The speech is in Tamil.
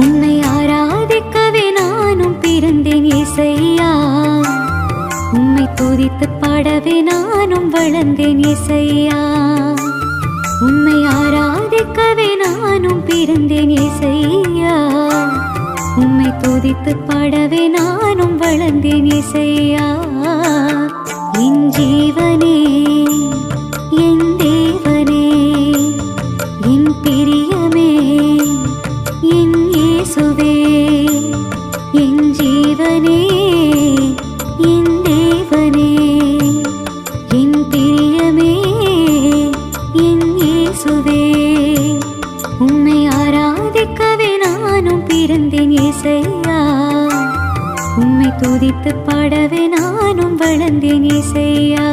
உம்மை ஆராதிக்கவே நானும் பிறந்தேன் இயேசையா. உம்மை துதித்து பாடவே நானும் வளர்ந்தேன் இயேசையா. உம்மை ஆராதிக்கவே நானும் பிறந்தேன் இயேசையா. உம்மை துதித்து பாடவே நானும் வளர்ந்தேன் இயேசையா. என் ஜீவனே, என் தேவனே, என் பிரியமே, என் இயேசுவே. என் ஜீவனே, என் தேவனே, என் பிரியமே, என் இயேசுவே. உம்மை ஆராதிக்கவே நானும் பிறந்தேன் இயேசையா. உம்மை துதித்து பாடவே நானும் வளர்ந்தேன் இயேசையா.